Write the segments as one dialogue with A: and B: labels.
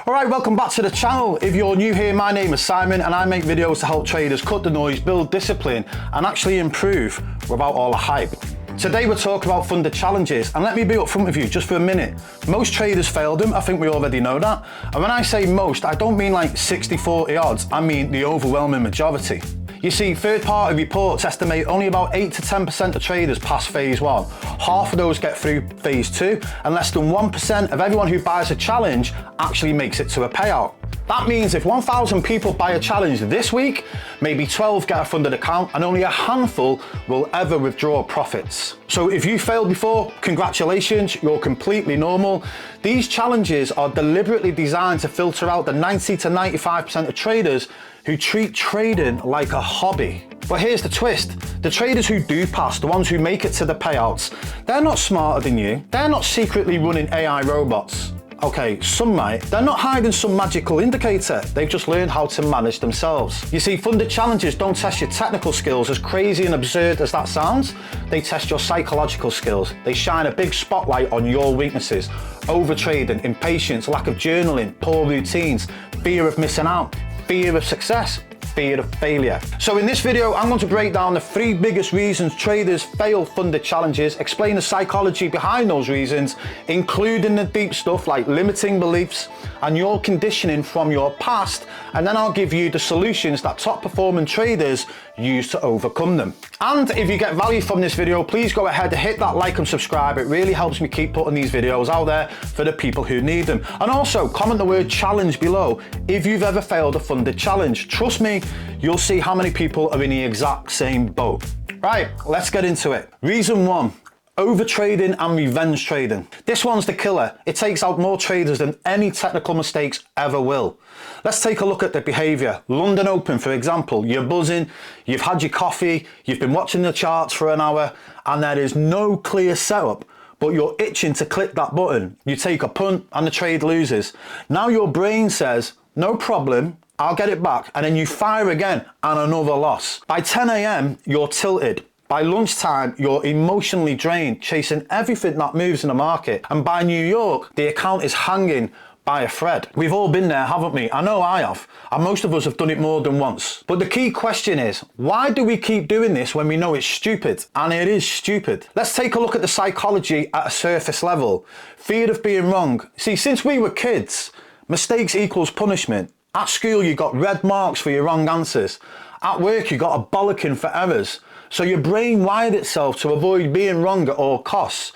A: Alright, welcome back to the channel. If you're new here, my name is Simon and I make videos to help traders cut the noise, build discipline and actually improve without all the hype. Today we're talking about funded challenges, and let me be upfront with you just for a minute. Most traders fail them, I think we already know that. And when I say most, I don't mean like 60-40 odds, I mean the overwhelming majority. You see, third-party reports estimate only about 8 to 10% of traders pass phase 1. Half of those get through phase 2, and less than 1% of everyone who buys a challenge actually makes it to a payout. That means if 1,000 people buy a challenge this week, maybe 12 get a funded account and only a handful will ever withdraw profits. So if you failed before, congratulations, you're completely normal. These challenges are deliberately designed to filter out the 90 to 95% of traders who treat trading like a hobby. But here's the twist. The traders who do pass, the ones who make it to the payouts, they're not smarter than you. They're not secretly running AI robots. Okay, some might. They're not hiding some magical indicator. They've just learned how to manage themselves. You see, funded challenges don't test your technical skills, as crazy and absurd as that sounds. They test your psychological skills. They shine a big spotlight on your weaknesses. Overtrading, impatience, lack of journaling, poor routines, fear of missing out, fear of success, fear of failure. So in this video, I'm going to break down the 3 biggest reasons traders fail funded challenges, explain the psychology behind those reasons, including the deep stuff like limiting beliefs and your conditioning from your past, and then I'll give you the solutions that top performing traders use to overcome them. And if you get value from this video, please go ahead and hit that like and subscribe. It really helps me keep putting these videos out there for the people who need them. And also comment the word challenge below if you've ever failed a funded challenge. Trust me, you'll see how many people are in the exact same boat. Right, let's get into it. Reason 1. Overtrading and revenge trading. This one's the killer. It takes out more traders than any technical mistakes ever will. Let's take a look at the behavior. London Open, for example, you're buzzing, you've had your coffee, you've been watching the charts for an hour, and there is no clear setup, but you're itching to click that button. You take a punt and the trade loses. Now your brain says, no problem, I'll get it back, and then you fire again and another loss. By 10 AM, you're tilted. By lunchtime, you're emotionally drained, chasing everything that moves in the market. And by New York, the account is hanging by a thread. We've all been there, haven't we? I know I have, and most of us have done it more than once. But the key question is, why do we keep doing this when we know it's stupid? And it is stupid. Let's take a look at the psychology at a surface level. Fear of being wrong. See, since we were kids, mistakes equals punishment. At school, you got red marks for your wrong answers. At work, you got a bollocking for errors. So your brain wired itself to avoid being wrong at all costs.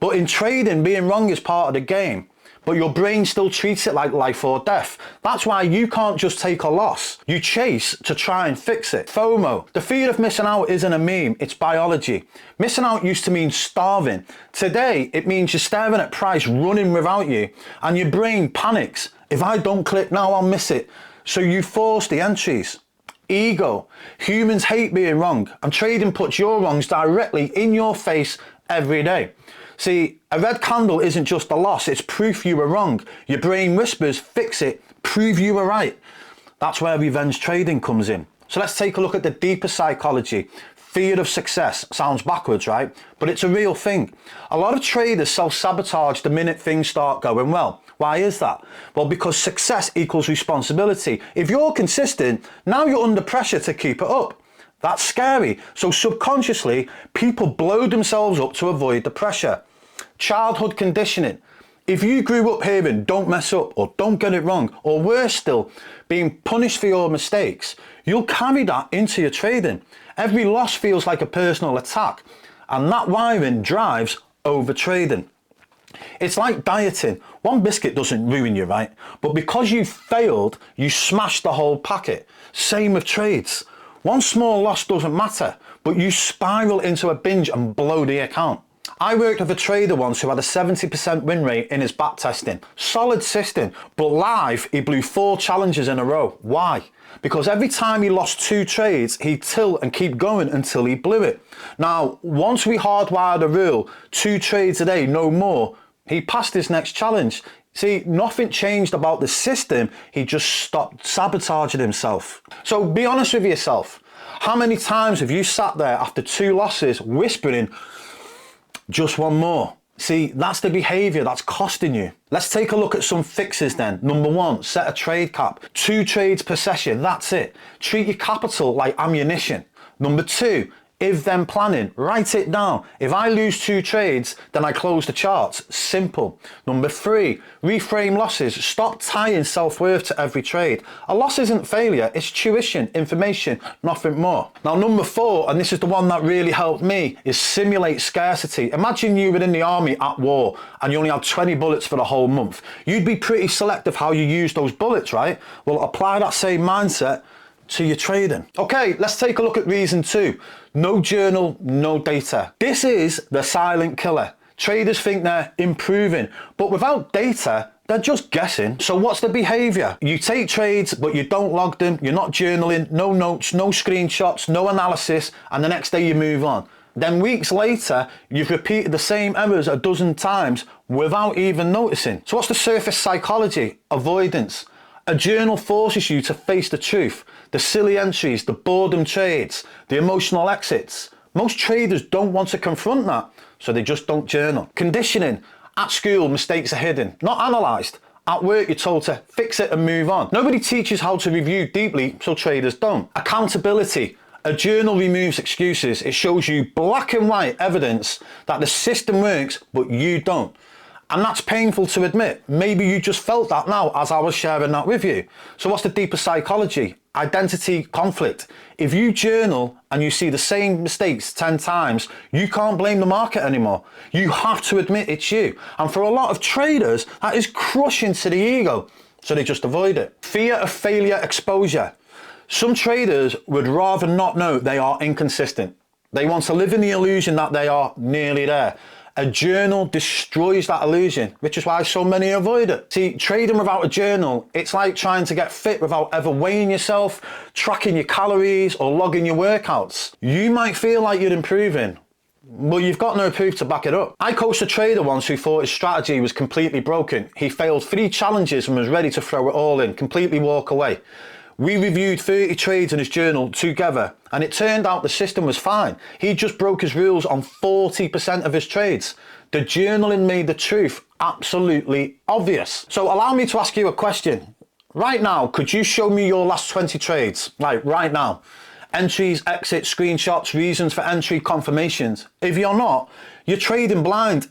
A: But in trading, being wrong is part of the game. But your brain still treats it like life or death. That's why you can't just take a loss. You chase to try and fix it. FOMO, the fear of missing out, isn't a meme, it's biology. Missing out used to mean starving. Today, it means you're staring at price running without you, and your brain panics. If I don't click now, I'll miss it. So you force the entries. Ego. Humans hate being wrong, and trading puts your wrongs directly in your face every day. See, a red candle isn't just a loss, it's proof you were wrong. Your brain whispers, fix it, prove you were right. That's where revenge trading comes in. So let's take a look at the deeper psychology. Fear of success. Sounds backwards, right? But it's a real thing. A lot of traders self-sabotage the minute things start going well. Why is that? Well, because success equals responsibility. If you're consistent, now you're under pressure to keep it up. That's scary. So subconsciously, people blow themselves up to avoid the pressure. Childhood conditioning. If you grew up hearing don't mess up or don't get it wrong, or worse still, being punished for your mistakes, you'll carry that into your trading. Every loss feels like a personal attack, and that wiring drives overtrading. It's like dieting. One biscuit doesn't ruin you, right? But because you failed, you smashed the whole packet. Same with trades. One small loss doesn't matter, but you spiral into a binge and blow the account. I worked with a trader once who had a 70% win rate in his back testing. Solid system, but live, he blew 4 challenges in a row. Why? Because every time he lost 2 trades, he'd tilt and keep going until he blew it. Now, once we hardwired the rule, 2 trades a day, no more, he passed his next challenge. See, nothing changed about the system, he just stopped sabotaging himself. So be honest with yourself. How many times have you sat there after 2 losses whispering, just one more? See, that's the behavior that's costing you. Let's take a look at some fixes then. Number one, set a trade cap. 2 trades per session, that's it. Treat your capital like ammunition. Number two, if then planning, write it down. If I lose 2 trades, then I close the charts. Simple. Number 3, reframe losses. Stop tying self-worth to every trade. A loss isn't failure, it's tuition, information, nothing more. Now number 4, and this is the one that really helped me, is simulate scarcity. Imagine you were in the army at war and you only had 20 bullets for the whole month. You'd be pretty selective how you use those bullets, right? Well, apply that same mindset to your trading. Okay, let's take a look at reason 2. No journal, no data. This is the silent killer. Traders think they're improving, but without data, they're just guessing. So what's the behavior? You take trades, but you don't log them, you're not journaling, no notes, no screenshots, no analysis, and the next day you move on. Then weeks later, you've repeated the same errors a dozen times without even noticing. So what's the surface psychology? Avoidance. A journal forces you to face the truth, the silly entries, the boredom trades, the emotional exits. Most traders don't want to confront that, so they just don't journal. Conditioning. At school, mistakes are hidden, not analysed. At work, you're told to fix it and move on. Nobody teaches how to review deeply, so traders don't. Accountability. A journal removes excuses. It shows you black and white evidence that the system works, but you don't. And that's painful to admit. Maybe you just felt that now as I was sharing that with you. So what's the deeper psychology? Identity conflict. If you journal and you see the same mistakes 10 times, you can't blame the market anymore. You have to admit it's you. And for a lot of traders, that is crushing to the ego. So they just avoid it. Fear of failure exposure. Some traders would rather not know they are inconsistent. They want to live in the illusion that they are nearly there. A journal destroys that illusion, which is why so many avoid it. See, trading without a journal, it's like trying to get fit without ever weighing yourself, tracking your calories, or logging your workouts. You might feel like you're improving, but you've got no proof to back it up. I coached a trader once who thought his strategy was completely broken. He failed 3 challenges and was ready to throw it all in, completely walk away. We reviewed 30 trades in his journal together, and it turned out the system was fine. He just broke his rules on 40% of his trades. The journaling made the truth absolutely obvious. So allow me to ask you a question. Right now, could you show me your last 20 trades? Like right now. Entries, exits, screenshots, reasons for entry, confirmations. If you're not, you're trading blind.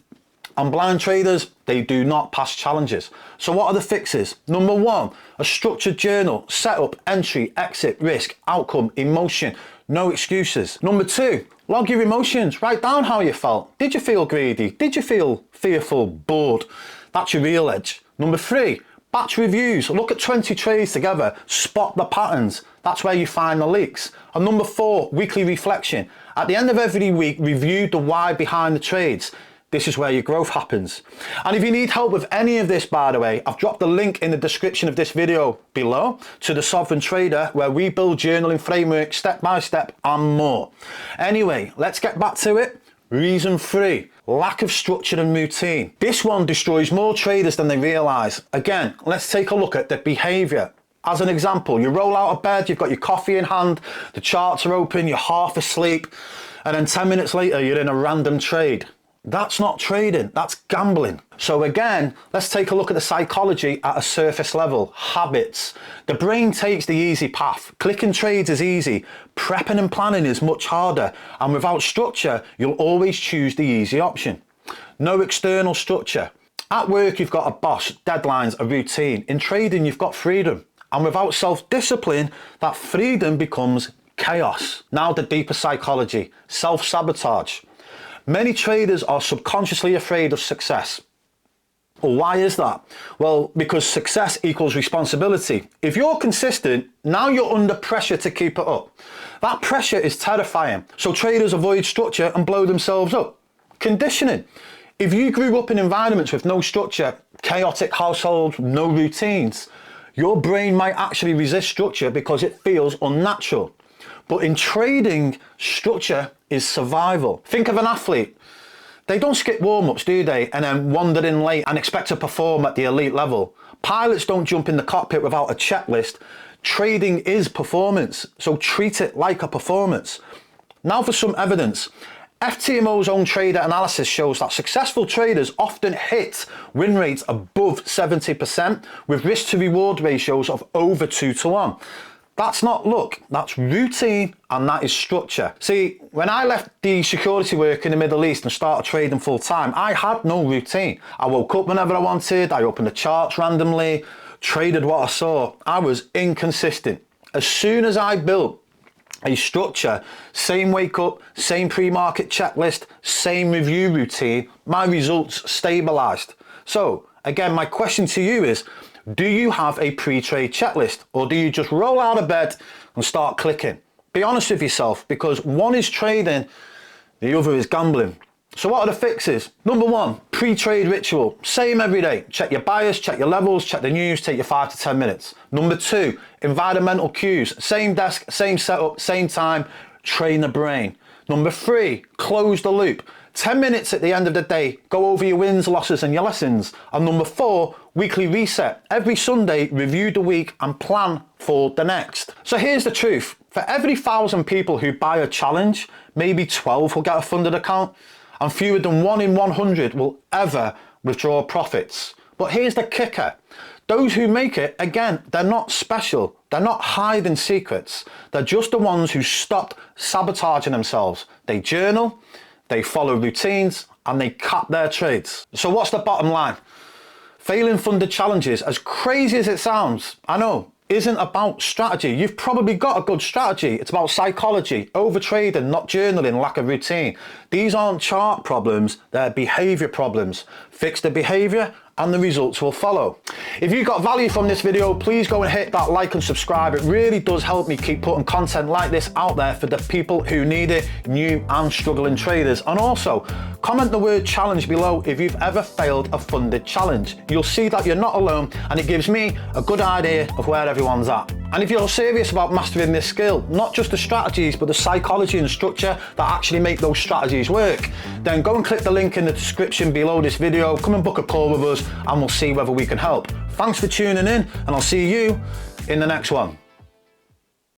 A: And blind traders, they do not pass challenges. So what are the fixes? Number 1, a structured journal, setup, entry, exit, risk, outcome, emotion, no excuses. Number 2, log your emotions, write down how you felt. Did you feel greedy? Did you feel fearful, bored? That's your real edge. Number 3, batch reviews, look at 20 trades together, spot the patterns. That's where you find the leaks. And number 4, weekly reflection. At the end of every week, review the why behind the trades. This is where your growth happens. And if you need help with any of this, by the way, I've dropped the link in the description of this video below to the Sovereign Trader, where we build journaling frameworks step by step and more. Anyway, let's get back to it. Reason 3, lack of structure and routine. This one destroys more traders than they realize. Again, let's take a look at the behavior. As an example, you roll out of bed, you've got your coffee in hand, the charts are open, you're half asleep, and then 10 minutes later, you're in a random trade. That's not trading, that's gambling. So again, let's take a look at the psychology at a surface level. Habits. The brain takes the easy path. Clicking trades is easy. Prepping and planning is much harder. And without structure, you'll always choose the easy option. No external structure. At work, you've got a boss, deadlines, a routine. In trading, you've got freedom. And without self-discipline, that freedom becomes chaos. Now the deeper psychology, self-sabotage. Many traders are subconsciously afraid of success. Well, why is that? Well, because success equals responsibility. If you're consistent, now you're under pressure to keep it up. That pressure is terrifying. So traders avoid structure and blow themselves up. Conditioning. If you grew up in environments with no structure, chaotic households, no routines, your brain might actually resist structure because it feels unnatural. But in trading, structure is survival. Think of an athlete. They don't skip warm-ups, do they? And then wander in late and expect to perform at the elite level. Pilots don't jump in the cockpit without a checklist. Trading is performance, so treat it like a performance. Now for some evidence. FTMO's own trader analysis shows that successful traders often hit win rates above 70% with risk to reward ratios of over 2 to 1. That's not luck, that's routine, and that is structure. See, when I left the security work in the Middle East and started trading full time, I had no routine. I woke up whenever I wanted, I opened the charts randomly, traded what I saw. I was inconsistent. As soon as I built a structure, same wake up, same pre-market checklist, same review routine, my results stabilized. So again, my question to you is, do you have a pre-trade checklist, or do you just roll out of bed and start clicking? Be honest with yourself, because one is trading, the other is gambling. So what are the fixes? Number one, pre-trade ritual. Same every day. Check your bias, check your levels, check the news, take your 5 to 10 minutes. Number two, environmental cues. Same desk, same setup, same time, train the brain. Number three, close the loop. 10 minutes at the end of the day, go over your wins, losses and your lessons. And number four, weekly reset. Every Sunday, review the week and plan for the next. So here's the truth. For every 1,000 people who buy a challenge, maybe 12 will get a funded account, and fewer than 1 in 100 will ever withdraw profits. But here's the kicker. Those who make it, again, they're not special. They're not hiding secrets. They're just the ones who stopped sabotaging themselves. They journal, they follow routines, and they cap their trades. So what's the bottom line? Failing funded challenges, as crazy as it sounds, I know, isn't about strategy. You've probably got a good strategy. It's about psychology, overtrading, not journaling, lack of routine. These aren't chart problems, they're behavior problems. Fix the behavior and the results will follow. If you got value from this video, please go and hit that like and subscribe. It really does help me keep putting content like this out there for the people who need it, new and struggling traders. And also, comment the word challenge below if you've ever failed a funded challenge. You'll see that you're not alone, and it gives me a good idea of where everyone's at. And if you're serious about mastering this skill, not just the strategies, but the psychology and structure that actually make those strategies work, then go and click the link in the description below this video, come and book a call with us, and we'll see whether we can help. Thanks for tuning in, and I'll see you in the next one.